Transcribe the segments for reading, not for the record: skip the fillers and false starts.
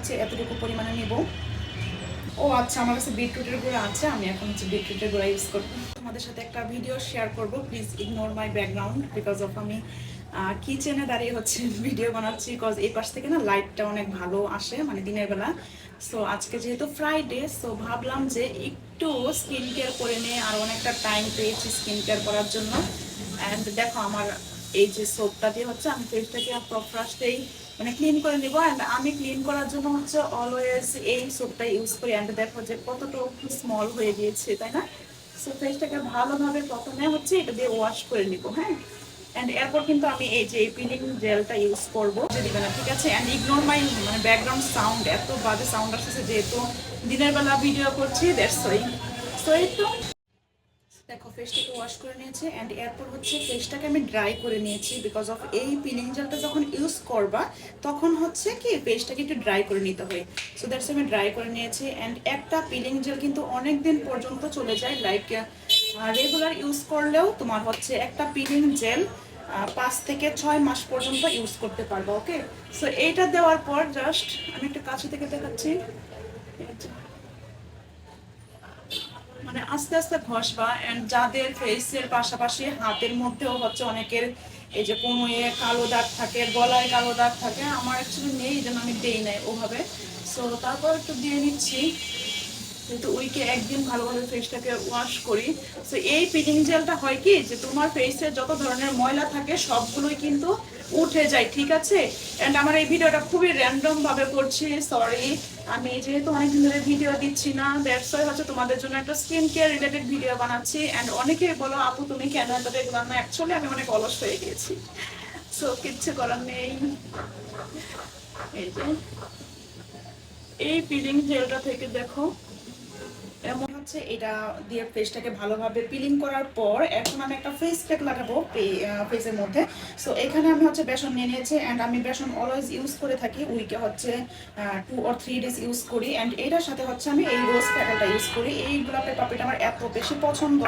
হচ্ছে এতটুকু পরিমাণে নিব। ও আচ্ছা, আমার কাছে বিটরুটের গুঁড়া আছে, আমি এখন হচ্ছে বিটরুটের গুঁড়া ইউজ করব। তোমাদের সাথে একটা ভিডিও শেয়ার করব, please ignore my background because of আমি কিচেনে দাঁড়িয়ে হচ্ছে ভিডিও বানাচ্ছি, বিকজ এই পাশ থেকে না লাইটটা অনেক ভালো আসে মানে দিনের বেলা। সো আজকে যেহেতু ফ্রাইডে, সো ভাবলাম যে একটু স্কিন কেয়ার করে নিয়ে, আর অনেকটা টাইম পেয়েছি স্কিন কেয়ার করার জন্য। অ্যান্ড দেখো আমার এই যে সোপটা দিয়ে হচ্ছে আমি ফেসটাকে ফার্স্টেই মানে ক্লিন করে নিব। অ্যান্ড আমি ক্লিন করার জন্য হচ্ছে অলওয়েজ এই সোপটা ইউজ করি। অ্যান্ড দেখো যে কতটুকু স্মল হয়ে গিয়েছে, তাই না? সো ফেসটাকে ভালোভাবে প্রথমে হচ্ছে এটা দিয়ে ওয়াশ করে নিব, হ্যাঁ। অ্যান্ড এরপর কিন্তু আমি এই যে পিলিং জেলটা ইউজ করবো, যে দিবে না, ঠিক আছে? অ্যান্ড ইগনোর মাই মানে ব্যাকগ্রাউন্ড সাউন্ড, এত বাজে সাউন্ড আসছে যেহেতু দিনের বেলা ভিডিও করছি, দ্যাটস ওয়াই। সো এই তো দেখো ফেসটাকে ওয়াশ করে নিয়েছি। অ্যান্ড এরপর হচ্ছে ফেসটাকে আমি ড্রাই করে নিয়েছি, বিকজ অফ এই পিলিং জেলটা যখন ইউজ করবা তখন হচ্ছে কি ফেসটাকে একটু ড্রাই করে নিতে হয়। সো দ্যাটস আমি ড্রাই করে নিয়েছি। অ্যান্ড একটা পিলিং জেল কিন্তু অনেক দিন পর্যন্ত চলে যায়, লাইক রেগুলার ইউজ করলেও তোমার হচ্ছে একটা পিলিং জেল 5 থেকে 6 মাস পর্যন্ত ইউজ করতে পারবা, ওকে? সো এইটা দেওয়ার পর জাস্ট আমি একটা কাছে থেকে দেখাচ্ছি, মানে আস্তে আস্তে ঘষবা। এন্ড যাদের ফেসের পাশাপাশি হাতের মধ্যেও হচ্ছে অনেকের এই যে কোনোয়ে কালো দাগ থাকে, গলায় কালো দাগ থাকে, আমার অ্যাকচুয়ালি নেই, এই জন্য আমি দেই নাই ওভাবে। সো তারপর একটু দিয়ে নিচ্ছি, কিন্তু উইকে একদিন ভালোভাবে ফেসটাকে ওয়াশ করি। সো এই পিলিং জেলটা হয় কি যে তোমার ফেসে যত ধরনের ময়লা থাকে সবগুলোই কিন্তু উঠে যায়, ঠিক আছে? এন্ড আমার এই ভিডিওটা খুবই র্যান্ডম ভাবে করছি, সরি। আমি যেহেতু অনেকদিন ধরে ভিডিও দিচ্ছি না, দ্যাটস ওয়াই হচ্ছে তোমাদের জন্য একটা স্কিন কেয়ার রিলেটেড ভিডিও বানাচ্ছি। এন্ড অনেকেই বলো আপু তুমি কেন এত রেগুলার না, অ্যাকচুয়ালি আমি অনেক অলস হয়ে গিয়েছি। সো কিচ্ছু করার নেই। এই যে এই পিলিং জেলটা থেকে দেখো এমন হচ্ছে, এটা দিয়ে ফেসটাকে ভালোভাবে পিলিং করার পর এখন আমি একটা ফেস প্যাক লাগাবো ফেসের মধ্যে। সো এখানে আমি হচ্ছে বেসন নিয়ে নিয়েছি। অ্যান্ড আমি বেসন অলওয়েজ ইউজ করে থাকি, উইকে হচ্ছে 2 or 3 days ইউজ করি। অ্যান্ড এটার সাথে হচ্ছে আমি এই রোজ প্যাকেটটা ইউজ করি। এই গোলাপের পাপড়িটা আমার এত বেশি পছন্দ,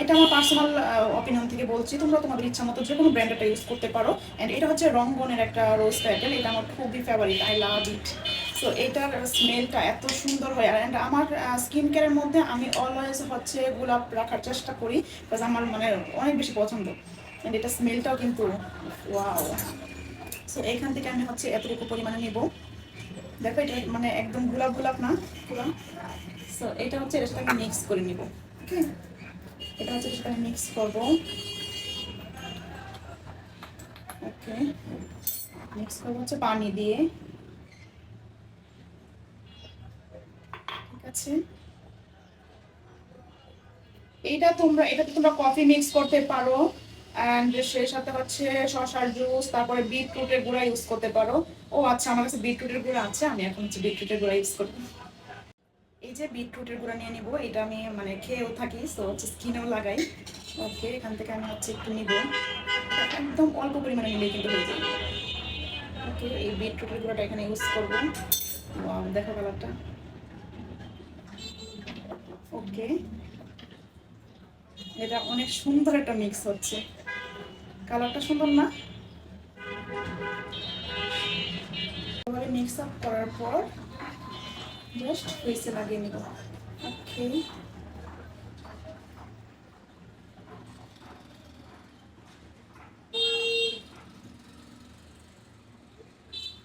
এটা আমার পার্সোনাল অপিনিয়ন থেকে বলছি, তোমরা তোমাদের ইচ্ছা মতো যে কোনো ব্র্যান্ডেরটা ইউজ করতে পারো। অ্যান্ড এটা হচ্ছে রংবনের একটা রোজ প্যাকেট, এটা আমার খুবই favourite, I love it. So এটার স্মেলটা এত সুন্দর হয়। অ্যান্ড আমার স্কিন কেয়ারের মধ্যে আমি অলওয়েজ হচ্ছে গোলাপ রাখার চেষ্টা করি, বিকজ আমার মানে অনেক বেশি পছন্দ। অ্যান্ড এটা স্মেলটাও কিন্তু ওয়াও। সো এখান থেকে আমি হচ্ছে এতটুকু পরিমাণে নিব। দেখো এটা মানে একদম গোলাপ গোলাপ না পুরো। সো এটা হচ্ছে এর সাথে আমি মিক্স করে নিব, ওকে? এটা হচ্ছে এর সাথে আমি মিক্স করবো, ওকে? মিক্স করবো হচ্ছে পানি দিয়ে, ঠিক আছে? এটাতে তোমরা কফি মিক্স করতে পারো। অ্যান্ড সেই সাথে হচ্ছে শসার জুস, তারপরে বিটরুটের গুঁড়া ইউজ করতে পারো। ও আচ্ছা, আমার কাছে বিটরুটের গুঁড়া আছে, আমি এখন হচ্ছে বিটরুটের গুঁড়া ইউজ করবো। এই যে বিটরুটের গুঁড়া নিয়ে নিব, এটা আমি মানে খেয়েও থাকি, সো হচ্ছে স্কিনেও লাগাই, ওকে? এখান থেকে আমি হচ্ছে একটু নিব, একদম অল্প পরিমাণে নিলেই কিন্তু হয়ে যাবে, ওকে? এই বিটরুটের গুঁড়াটা এখানে ইউজ করবো। ওয়াও, দেখো কালারটা, ওকে? এটা অনেক সুন্দর একটা মিক্স হচ্ছে, কালারটা সুন্দর না? এবারে মিক্স আপ করার পর জাস্ট ফেসে লাগিয়ে নিব, ওকে?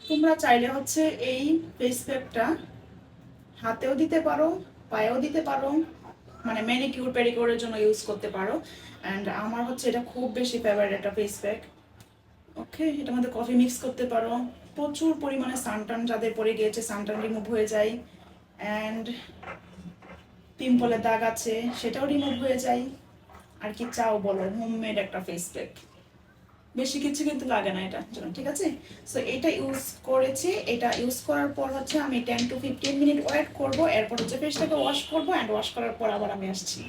তোমরা চাইলে হচ্ছে এই ফেস প্যাকটা হাতেও দিতে পারো, পায়েও দিতে পারো, মানে ম্যানিকিউর পেডিকিউরের জন্য ইউজ করতে পারো। অ্যান্ড আমার হচ্ছে এটা খুব বেশি ফেভারিট একটা ফেস প্যাক, ওকে? এটার মধ্যে কফি মিক্স করতে পারো, প্রচুর পরিমাণে সানটান যাদের পরে গিয়েছে সানটান রিমুভ হয়ে যায়। অ্যান্ড পিম্পলের দাগ আছে সেটাও রিমুভ হয়ে যায়। আর কি চাও বলো, হোমমেড একটা ফেস প্যাক, বেশি কিছু কিন্তু লাগে না এটার জন্য, ঠিক আছে? সো এটা ইউজ করেছি, এটা ইউজ করার পর হচ্ছে আমি 10 to 15 মিনিট ওয়েট করবো, এরপর হচ্ছে ফেসটাকে ওয়াশ করবো। অ্যান্ড ওয়াশ করার পর আবার আমি আসছি।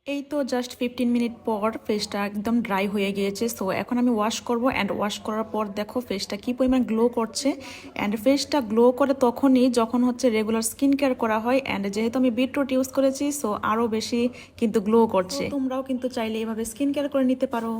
এই তো জাস্ট 15 মিনিট পর ফেসটা একদম ড্রাই হয়ে গিয়েছে। সো এখন আমি ওয়াশ করব। অ্যান্ড ওয়াশ করার পর দেখো ফেসটা কি পরিমাণ গ্লো করছে। অ্যান্ড ফেসটা গ্লো করে তখনই যখন হচ্ছে রেগুলার স্কিন কেয়ার করা হয়। অ্যান্ড যেহেতু আমি বিটরুট ইউজ করেছি, সো আরও বেশি কিন্তু গ্লো করছে। তোমরাও কিন্তু চাইলে এভাবে স্কিন কেয়ার করে নিতে পারো।